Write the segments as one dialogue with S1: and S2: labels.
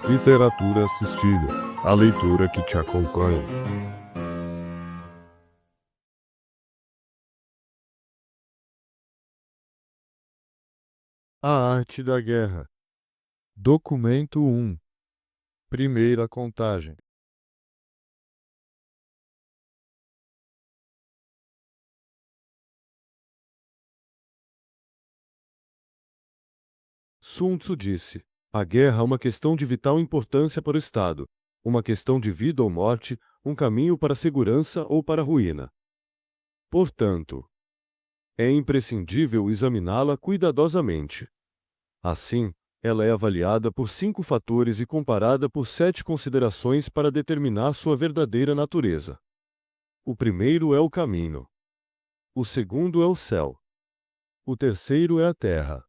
S1: Literatura assistida, a leitura que te acompanha. A Arte da Guerra. Documento 1. Primeira contagem. Sun Tzu disse: a guerra é uma questão de vital importância para o Estado, uma questão de vida ou morte, um caminho para a segurança ou para a ruína. Portanto, é imprescindível examiná-la cuidadosamente. Assim, ela é avaliada por 5 fatores e comparada por 7 considerações para determinar sua verdadeira natureza. O primeiro é o caminho. O segundo é o céu. O terceiro é a terra.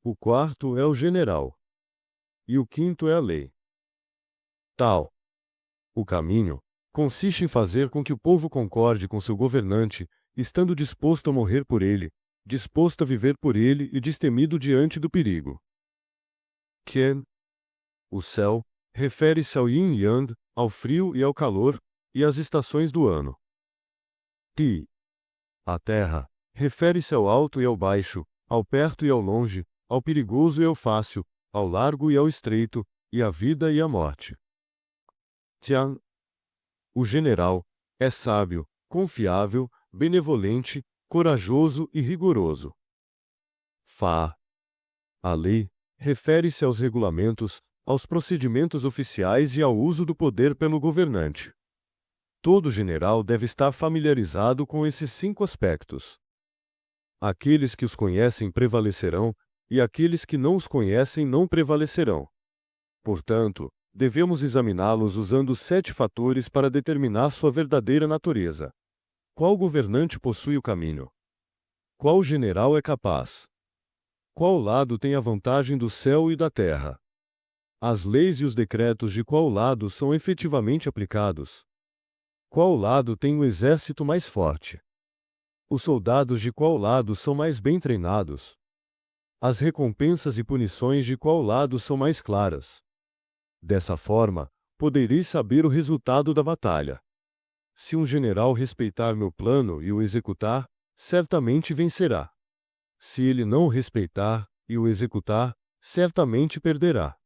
S1: O quarto é o general. E o quinto é a lei. Tal. O caminho consiste em fazer com que o povo concorde com seu governante, estando disposto a morrer por ele, disposto a viver por ele e destemido diante do perigo. Qian. O céu refere-se ao yin e yang, ao frio e ao calor, e às estações do ano. Ti. A terra refere-se ao alto e ao baixo, ao perto e ao longe, ao perigoso e ao fácil, ao largo e ao estreito, e à vida e à morte. Tian. O general é sábio, confiável, benevolente, corajoso e rigoroso. Fa. A lei refere-se aos regulamentos, aos procedimentos oficiais e ao uso do poder pelo governante. Todo general deve estar familiarizado com esses 5 aspectos. Aqueles que os conhecem prevalecerão, e aqueles que não os conhecem não prevalecerão. Portanto, devemos examiná-los usando 7 fatores para determinar sua verdadeira natureza. Qual governante possui o caminho? Qual general é capaz? Qual lado tem a vantagem do céu e da terra? As leis e os decretos de qual lado são efetivamente aplicados? Qual lado tem o exército mais forte? Os soldados de qual lado são mais bem treinados? As recompensas e punições de qual lado são mais claras? Dessa forma, podereis saber o resultado da batalha. Se um general respeitar meu plano e o executar, certamente vencerá. Se ele não o respeitar e o executar, certamente perderá.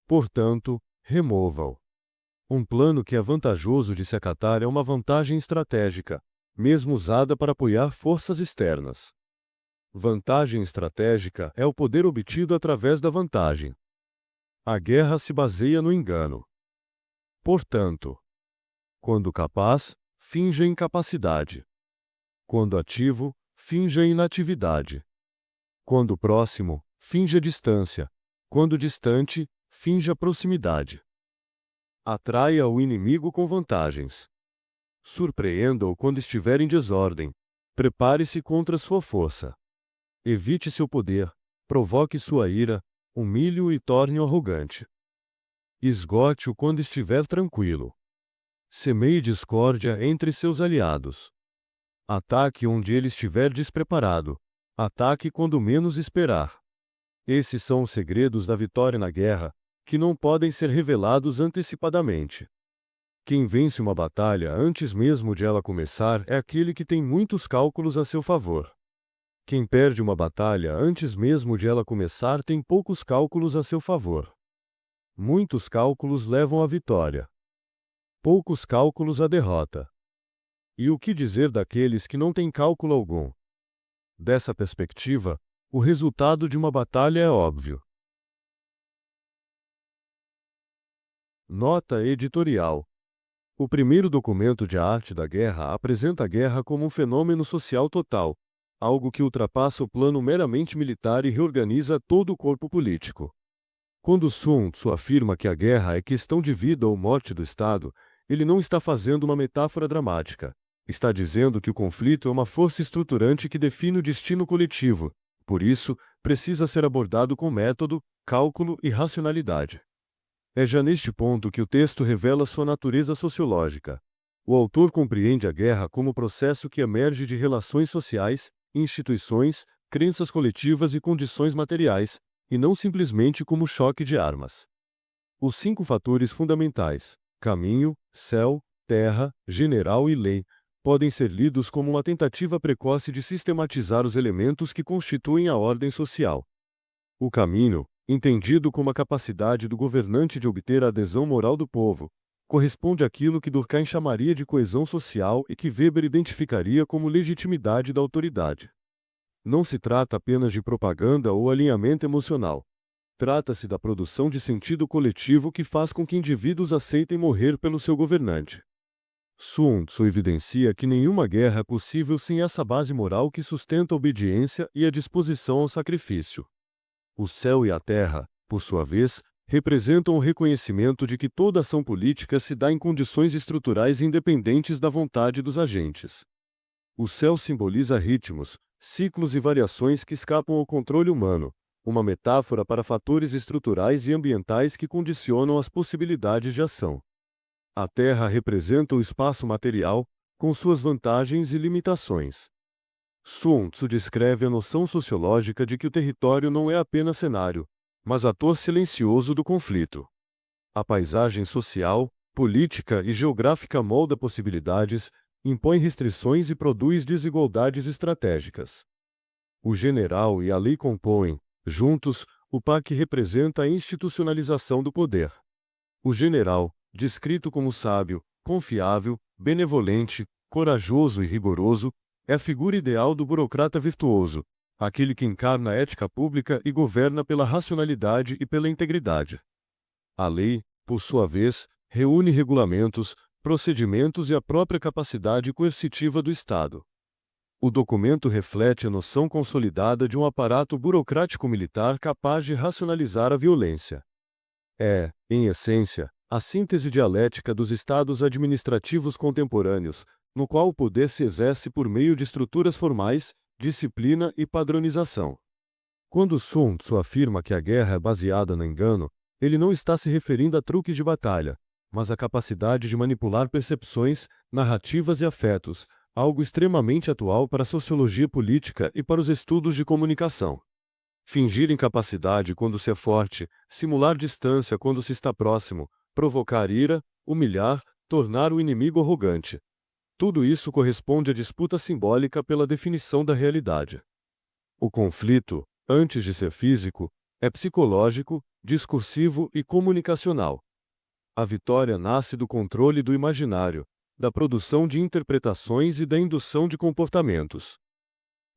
S1: Portanto, remova-o. Um plano que é vantajoso de se acatar é uma vantagem estratégica, mesmo usada para apoiar forças externas. Vantagem estratégica é o poder obtido através da vantagem. A guerra se baseia no engano. Portanto, quando capaz, finja incapacidade. Quando ativo, finja inatividade. Quando próximo, finja distância. Quando distante, finja proximidade. Atraia o inimigo com vantagens. Surpreenda-o quando estiver em desordem. Prepare-se contra sua força. Evite seu poder. Provoque sua ira. Humilhe-o e torne-o arrogante. Esgote-o quando estiver tranquilo. Semeie discórdia entre seus aliados. Ataque onde ele estiver despreparado. Ataque quando menos esperar. Esses são os segredos da vitória na guerra, que não podem ser revelados antecipadamente. Quem vence uma batalha antes mesmo de ela começar é aquele que tem muitos cálculos a seu favor. Quem perde uma batalha antes mesmo de ela começar tem poucos cálculos a seu favor. Muitos cálculos levam à vitória. Poucos cálculos à derrota. E o que dizer daqueles que não têm cálculo algum? Dessa perspectiva, o resultado de uma batalha é óbvio. Nota editorial. O primeiro documento de A Arte da Guerra apresenta a guerra como um fenômeno social total, algo que ultrapassa o plano meramente militar e reorganiza todo o corpo político. Quando Sun Tzu afirma que a guerra é questão de vida ou morte do Estado, ele não está fazendo uma metáfora dramática. Está dizendo que o conflito é uma força estruturante que define o destino coletivo. Por isso, precisa ser abordado com método, cálculo e racionalidade. É já neste ponto que o texto revela sua natureza sociológica. O autor compreende a guerra como processo que emerge de relações sociais, instituições, crenças coletivas e condições materiais, e não simplesmente como choque de armas. Os 5 fatores fundamentais, caminho, céu, terra, general e lei, podem ser lidos como uma tentativa precoce de sistematizar os elementos que constituem a ordem social. O caminho, entendido como a capacidade do governante de obter a adesão moral do povo, corresponde àquilo que Durkheim chamaria de coesão social e que Weber identificaria como legitimidade da autoridade. Não se trata apenas de propaganda ou alinhamento emocional. Trata-se da produção de sentido coletivo que faz com que indivíduos aceitem morrer pelo seu governante. Sun Tzu evidencia que nenhuma guerra é possível sem essa base moral que sustenta a obediência e a disposição ao sacrifício. O céu e a terra, por sua vez, representam o reconhecimento de que toda ação política se dá em condições estruturais independentes da vontade dos agentes. O céu simboliza ritmos, ciclos e variações que escapam ao controle humano, uma metáfora para fatores estruturais e ambientais que condicionam as possibilidades de ação. A Terra representa o espaço material, com suas vantagens e limitações. Sun Tzu descreve a noção sociológica de que o território não é apenas cenário, mas ator silencioso do conflito. A paisagem social, política e geográfica molda possibilidades, impõe restrições e produz desigualdades estratégicas. O general e a lei compõem, juntos, o par que representa a institucionalização do poder. O general, descrito como sábio, confiável, benevolente, corajoso e rigoroso, é a figura ideal do burocrata virtuoso, aquele que encarna a ética pública e governa pela racionalidade e pela integridade. A lei, por sua vez, reúne regulamentos, procedimentos e a própria capacidade coercitiva do Estado. O documento reflete a noção consolidada de um aparato burocrático-militar capaz de racionalizar a violência. É, em essência, a síntese dialética dos estados administrativos contemporâneos, no qual o poder se exerce por meio de estruturas formais, disciplina e padronização. Quando Sun Tzu afirma que a guerra é baseada no engano, ele não está se referindo a truques de batalha, mas à capacidade de manipular percepções, narrativas e afetos, algo extremamente atual para a sociologia política e para os estudos de comunicação. Fingir incapacidade quando se é forte, simular distância quando se está próximo, provocar ira, humilhar, tornar o inimigo arrogante. Tudo isso corresponde à disputa simbólica pela definição da realidade. O conflito, antes de ser físico, é psicológico, discursivo e comunicacional. A vitória nasce do controle do imaginário, da produção de interpretações e da indução de comportamentos.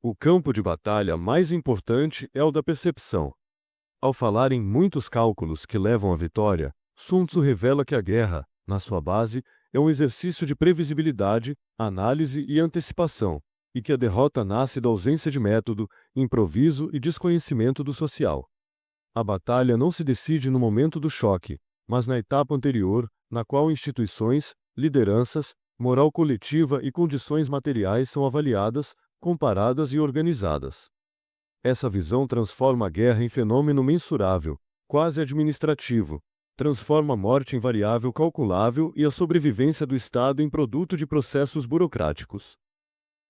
S1: O campo de batalha mais importante é o da percepção. Ao falar em muitos cálculos que levam à vitória, Sun Tzu revela que a guerra, na sua base, é um exercício de previsibilidade, análise e antecipação, e que a derrota nasce da ausência de método, improviso e desconhecimento do social. A batalha não se decide no momento do choque, mas na etapa anterior, na qual instituições, lideranças, moral coletiva e condições materiais são avaliadas, comparadas e organizadas. Essa visão transforma a guerra em fenômeno mensurável, quase administrativo, transforma a morte em variável calculável e a sobrevivência do Estado em produto de processos burocráticos.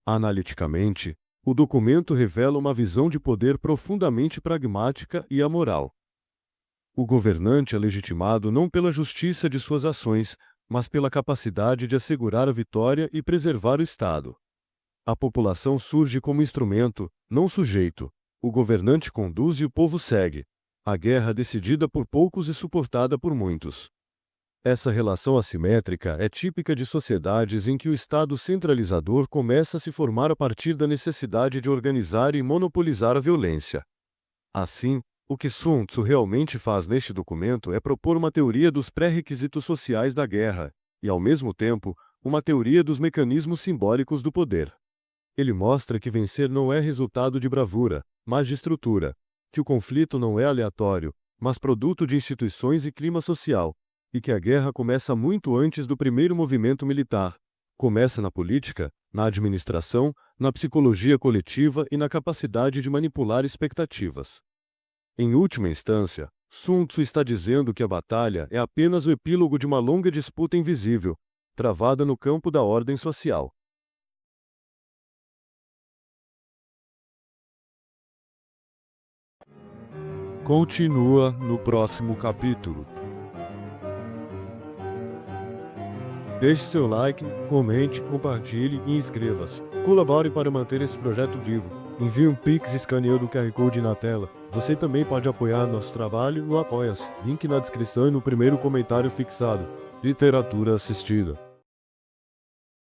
S1: Analiticamente, o documento revela uma visão de poder profundamente pragmática e amoral. O governante é legitimado não pela justiça de suas ações, mas pela capacidade de assegurar a vitória e preservar o Estado. A população surge como instrumento, não sujeito. O governante conduz e o povo segue. A guerra decidida por poucos e suportada por muitos. Essa relação assimétrica é típica de sociedades em que o Estado centralizador começa a se formar a partir da necessidade de organizar e monopolizar a violência. Assim, o que Sun Tzu realmente faz neste documento é propor uma teoria dos pré-requisitos sociais da guerra, e, ao mesmo tempo, uma teoria dos mecanismos simbólicos do poder. Ele mostra que vencer não é resultado de bravura, mas de estrutura, que o conflito não é aleatório, mas produto de instituições e clima social, e que a guerra começa muito antes do primeiro movimento militar. Começa na política, na administração, na psicologia coletiva e na capacidade de manipular expectativas. Em última instância, Sun Tzu está dizendo que a batalha é apenas o epílogo de uma longa disputa invisível, travada no campo da ordem social. Continua no próximo capítulo. Deixe seu like, comente, compartilhe e inscreva-se. Colabore para manter esse projeto vivo. Envie um Pix escaneando o QR Code na tela. Você também pode apoiar nosso trabalho no Apoia-se. Link na descrição e no primeiro comentário fixado. Literatura assistida.